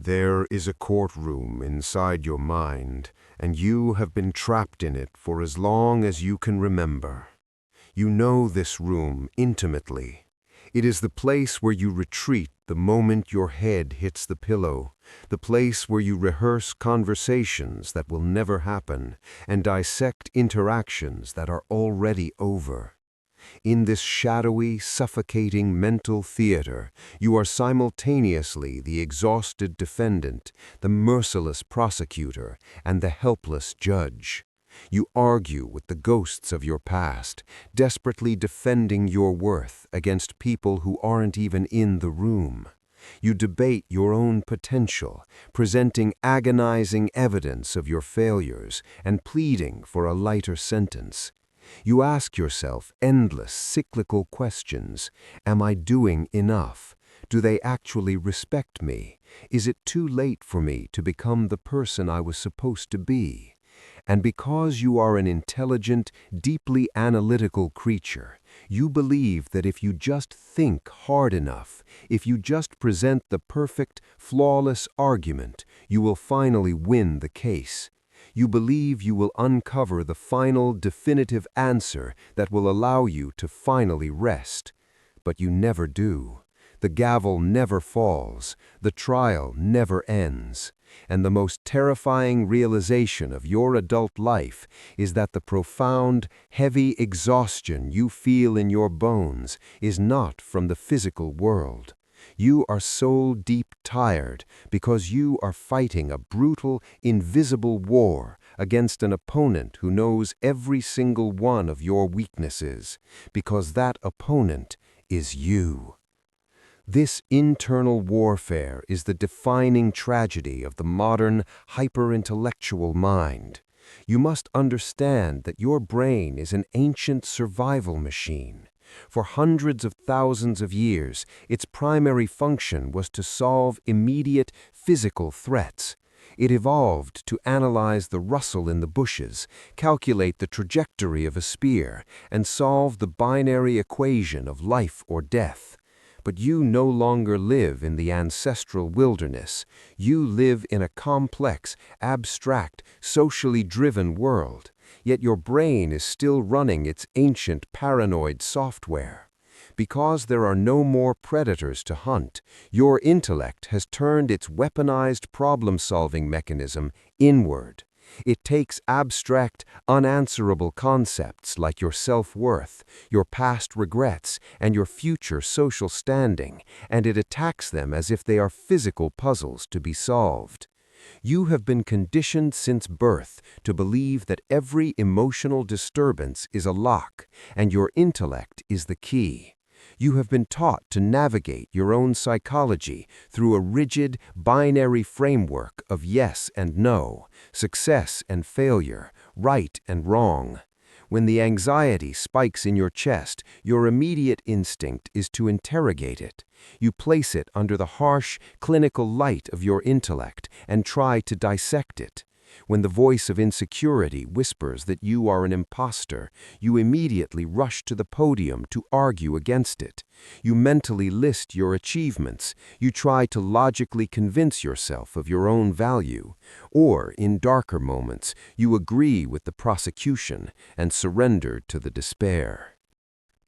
There is a courtroom inside your mind, and you have been trapped in it for as long as you can remember. You know this room intimately. It is the place where you retreat the moment your head hits the pillow, the place where you rehearse conversations that will never happen and dissect interactions that are already over. In this shadowy, suffocating mental theater, you are simultaneously the exhausted defendant, the merciless prosecutor, and the helpless judge. You argue with the ghosts of your past, desperately defending your worth against people who aren't even in the room. You debate your own potential, presenting agonizing evidence of your failures and pleading for a lighter sentence. You ask yourself endless cyclical questions. Am I doing enough? Do they actually respect me? Is it too late for me to become the person I was supposed to be? And because you are an intelligent, deeply analytical creature, you believe that if you just think hard enough, if you just present the perfect, flawless argument, you will finally win the case. You believe you will uncover the final, definitive answer that will allow you to finally rest. But you never do. The gavel never falls, the trial never ends, and the most terrifying realization of your adult life is that the profound, heavy exhaustion you feel in your bones is not from the physical world. You are soul deep tired because you are fighting a brutal, invisible war against an opponent who knows every single one of your weaknesses, because that opponent is you. This internal warfare is the defining tragedy of the modern, hyper-intellectual mind. You must understand that your brain is an ancient survival machine. For hundreds of thousands of years, its primary function was to solve immediate physical threats. It evolved to analyze the rustle in the bushes, calculate the trajectory of a spear, and solve the binary equation of life or death. But you no longer live in the ancestral wilderness. You live in a complex, abstract, socially driven world. Yet your brain is still running its ancient paranoid software. Because there are no more predators to hunt, your intellect has turned its weaponized problem-solving mechanism inward. It takes abstract, unanswerable concepts like your self-worth, your past regrets, and your future social standing, and it attacks them as if they are physical puzzles to be solved. You have been conditioned since birth to believe that every emotional disturbance is a lock, and your intellect is the key. You have been taught to navigate your own psychology through a rigid, binary framework of yes and no, success and failure, right and wrong. When the anxiety spikes in your chest, your immediate instinct is to interrogate it. You place it under the harsh, clinical light of your intellect and try to dissect it. When the voice of insecurity whispers that you are an imposter, you immediately rush to the podium to argue against it. You mentally list your achievements. You try to logically convince yourself of your own value. Or, in darker moments, you agree with the prosecution and surrender to the despair.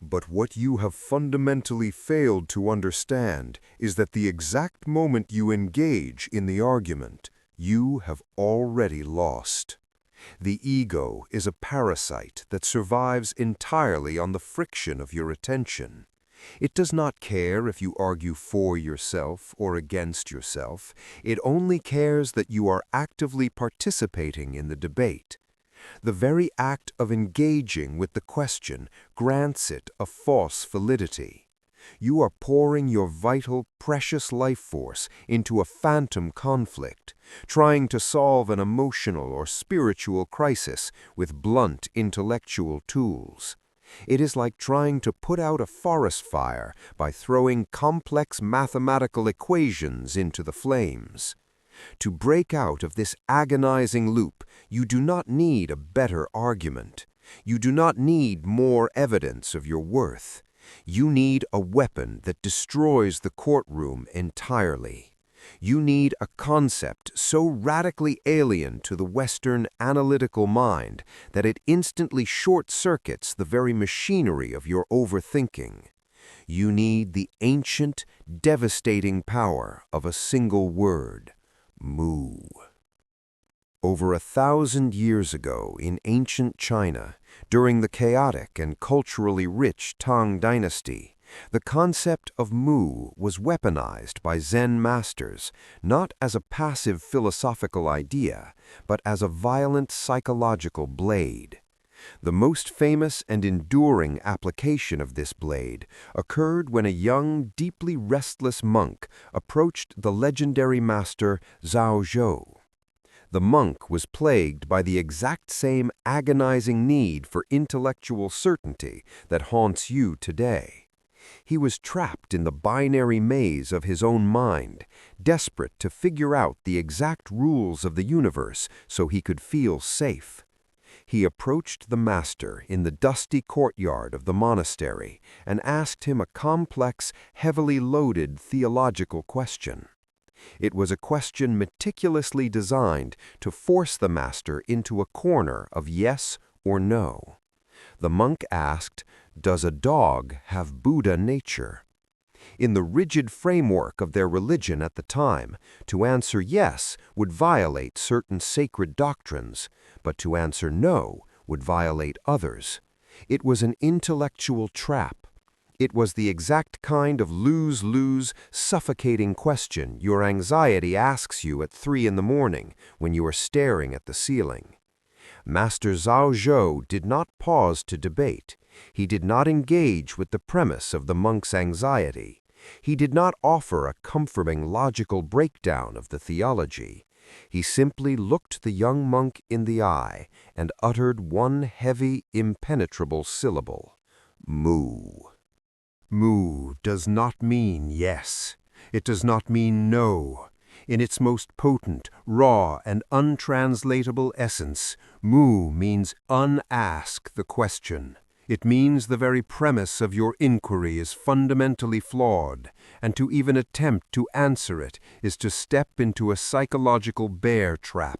But what you have fundamentally failed to understand is that the exact moment you engage in the argument, you have already lost. The ego is a parasite that survives entirely on the friction of your attention. It does not care if you argue for yourself or against yourself. It only cares that you are actively participating in the debate. The very act of engaging with the question grants it a false validity. You are pouring your vital, precious life force into a phantom conflict, trying to solve an emotional or spiritual crisis with blunt intellectual tools. It is like trying to put out a forest fire by throwing complex mathematical equations into the flames. To break out of this agonizing loop, you do not need a better argument. You do not need more evidence of your worth. You need a weapon that destroys the courtroom entirely. You need a concept so radically alien to the Western analytical mind that it instantly short-circuits the very machinery of your overthinking. You need the ancient, devastating power of a single word: Mu. Over 1,000 years ago in ancient China, during the chaotic and culturally rich Tang Dynasty, the concept of Mu was weaponized by Zen masters not as a passive philosophical idea, but as a violent psychological blade. The most famous and enduring application of this blade occurred when a young, deeply restless monk approached the legendary master Zhao Zhou. The monk was plagued by the exact same agonizing need for intellectual certainty that haunts you today. He was trapped in the binary maze of his own mind, desperate to figure out the exact rules of the universe so he could feel safe. He approached the master in the dusty courtyard of the monastery and asked him a complex, heavily loaded theological question. It was a question meticulously designed to force the master into a corner of yes or no. The monk asked, "Does a dog have Buddha nature?" In the rigid framework of their religion at the time, to answer yes would violate certain sacred doctrines, but to answer no would violate others. It was an intellectual trap. It was the exact kind of lose-lose, suffocating question your anxiety asks you at 3 in the morning when you are staring at the ceiling. Master Zhao Zhou did not pause to debate. He did not engage with the premise of the monk's anxiety. He did not offer a comforting logical breakdown of the theology. He simply looked the young monk in the eye and uttered one heavy, impenetrable syllable: Mu. Mu does not mean yes. It does not mean no. In its most potent, raw, and untranslatable essence, Mu means unask the question. It means the very premise of your inquiry is fundamentally flawed, and to even attempt to answer it is to step into a psychological bear trap.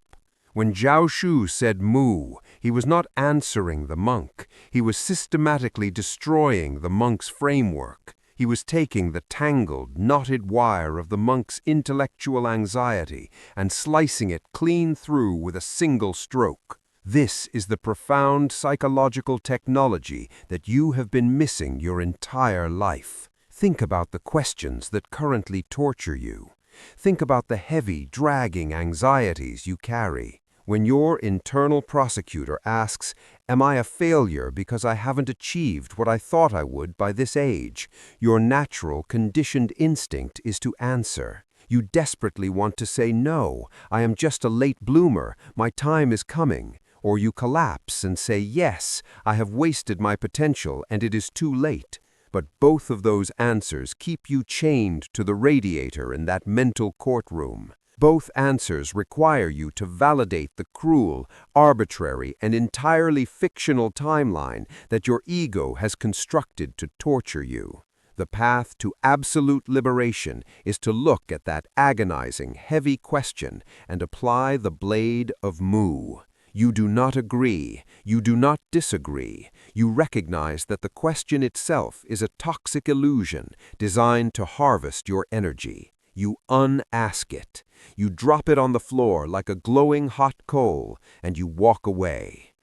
When Zhao Shu said Mu, he was not answering the monk. He was systematically destroying the monk's framework. He was taking the tangled, knotted wire of the monk's intellectual anxiety and slicing it clean through with a single stroke. This is the profound psychological technology that you have been missing your entire life. Think about the questions that currently torture you. Think about the heavy, dragging anxieties you carry. When your internal prosecutor asks, "Am I a failure because I haven't achieved what I thought I would by this age?" your natural, conditioned instinct is to answer. You desperately want to say, "No, I am just a late bloomer, my time is coming." Or you collapse and say, "Yes, I have wasted my potential and it is too late." But both of those answers keep you chained to the radiator in that mental courtroom. Both answers require you to validate the cruel, arbitrary, and entirely fictional timeline that your ego has constructed to torture you. The path to absolute liberation is to look at that agonizing, heavy question and apply the blade of Mu. You do not agree. You do not disagree. You recognize that the question itself is a toxic illusion designed to harvest your energy. You unask it. You drop it on the floor like a glowing hot coal, and you walk away.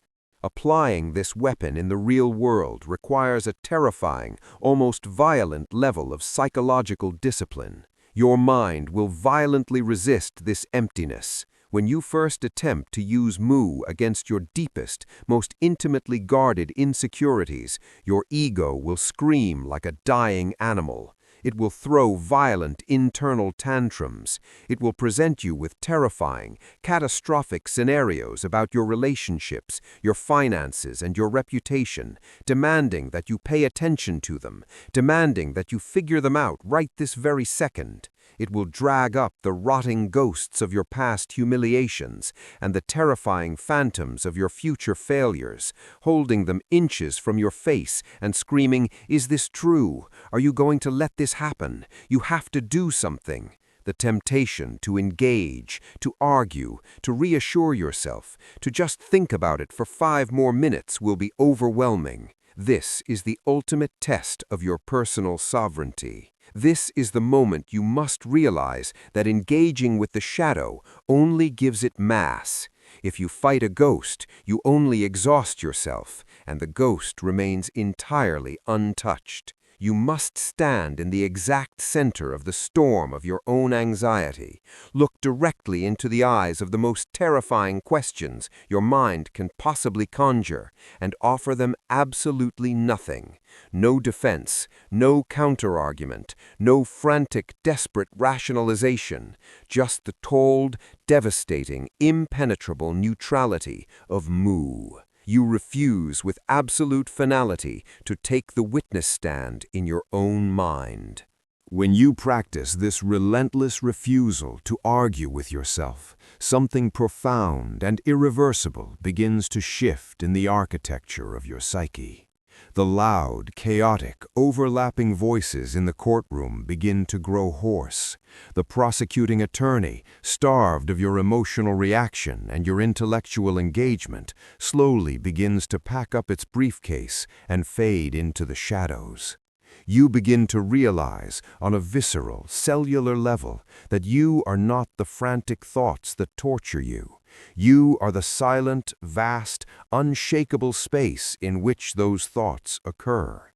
Applying this weapon in the real world requires a terrifying, almost violent level of psychological discipline. Your mind will violently resist this emptiness. When you first attempt to use Mu against your deepest, most intimately guarded insecurities, your ego will scream like a dying animal. It will throw violent internal tantrums. It will present you with terrifying, catastrophic scenarios about your relationships, your finances, and your reputation, demanding that you pay attention to them, demanding that you figure them out right this very second. It will drag up the rotting ghosts of your past humiliations and the terrifying phantoms of your future failures, holding them inches from your face and screaming, "Is this true? Are you going to let this happen? You have to do something." The temptation to engage, to argue, to reassure yourself, to just think about it for 5 more minutes will be overwhelming. This is the ultimate test of your personal sovereignty. This is the moment you must realize that engaging with the shadow only gives it mass. If you fight a ghost, you only exhaust yourself, and the ghost remains entirely untouched. You must stand in the exact center of the storm of your own anxiety. Look directly into the eyes of the most terrifying questions your mind can possibly conjure, and offer them absolutely nothing. No defense, no counterargument, no frantic, desperate rationalization, just the cold, devastating, impenetrable neutrality of Mu. You refuse with absolute finality to take the witness stand in your own mind. When you practice this relentless refusal to argue with yourself, something profound and irreversible begins to shift in the architecture of your psyche. The loud, chaotic, overlapping voices in the courtroom begin to grow hoarse. The prosecuting attorney, starved of your emotional reaction and your intellectual engagement, slowly begins to pack up its briefcase and fade into the shadows. You begin to realize, on a visceral, cellular level, that you are not the frantic thoughts that torture you. You are the silent, vast, unshakable space in which those thoughts occur.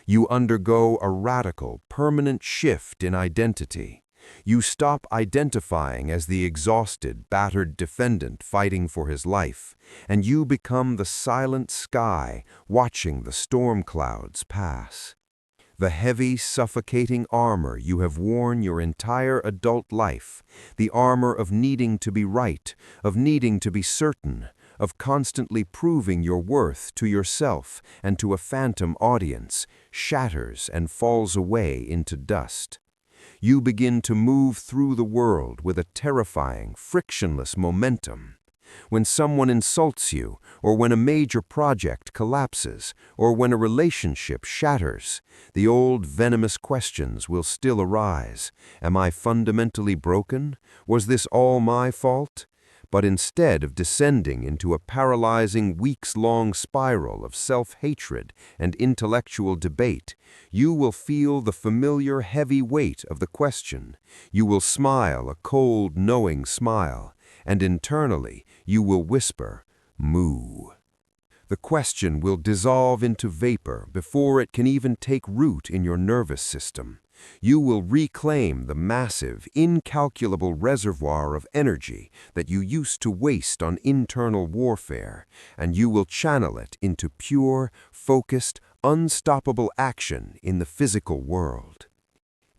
You undergo a radical, permanent shift in identity. You stop identifying as the exhausted, battered defendant fighting for his life, and you become the silent sky watching the storm clouds pass. The heavy, suffocating armor you have worn your entire adult life, the armor of needing to be right, of needing to be certain, of constantly proving your worth to yourself and to a phantom audience, shatters and falls away into dust. You begin to move through the world with a terrifying, frictionless momentum. When someone insults you, or when a major project collapses, or when a relationship shatters, the old venomous questions will still arise. Am I fundamentally broken? Was this all my fault? But instead of descending into a paralyzing, weeks-long spiral of self-hatred and intellectual debate, you will feel the familiar heavy weight of the question. You will smile a cold, knowing smile, and internally you will whisper, "Moo." The question will dissolve into vapor before it can even take root in your nervous system. You will reclaim the massive, incalculable reservoir of energy that you used to waste on internal warfare, and you will channel it into pure, focused, unstoppable action in the physical world.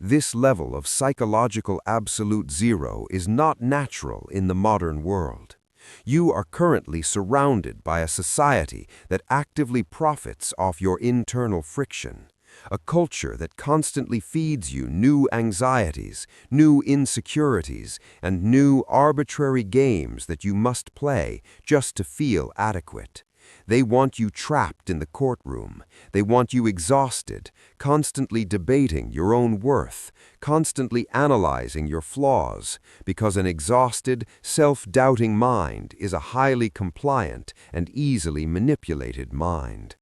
This level of psychological absolute zero is not natural in the modern world. You are currently surrounded by a society that actively profits off your internal friction, a culture that constantly feeds you new anxieties, new insecurities, and new arbitrary games that you must play just to feel adequate. They want you trapped in the courtroom. They want you exhausted, constantly debating your own worth, constantly analyzing your flaws, because an exhausted, self-doubting mind is a highly compliant and easily manipulated mind.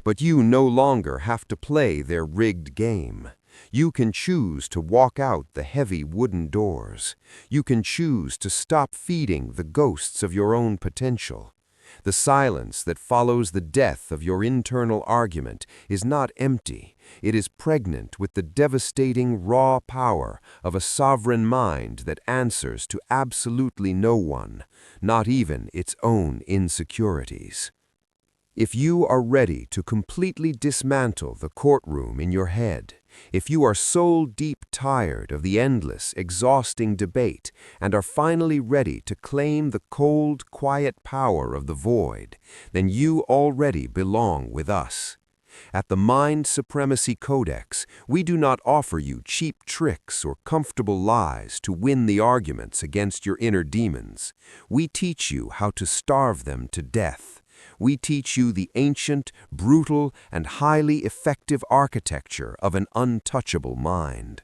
But you no longer have to play their rigged game. You can choose to walk out the heavy wooden doors. You can choose to stop feeding the ghosts of your own potential. The silence that follows the death of your internal argument is not empty. It is pregnant with the devastating raw power of a sovereign mind that answers to absolutely no one, not even its own insecurities. If you are ready to completely dismantle the courtroom in your head, if you are soul-deep tired of the endless, exhausting debate and are finally ready to claim the cold, quiet power of the void, then you already belong with us. At the Mind Supremacy Codex, we do not offer you cheap tricks or comfortable lies to win the arguments against your inner demons. We teach you how to starve them to death. We teach you the ancient, brutal, and highly effective architecture of an untouchable mind.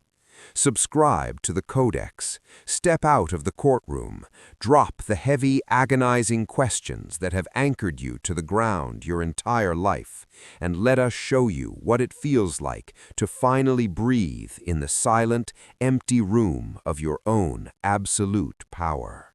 Subscribe to the Codex. Step out of the courtroom. Drop the heavy, agonizing questions that have anchored you to the ground your entire life, and let us show you what it feels like to finally breathe in the silent, empty room of your own absolute power.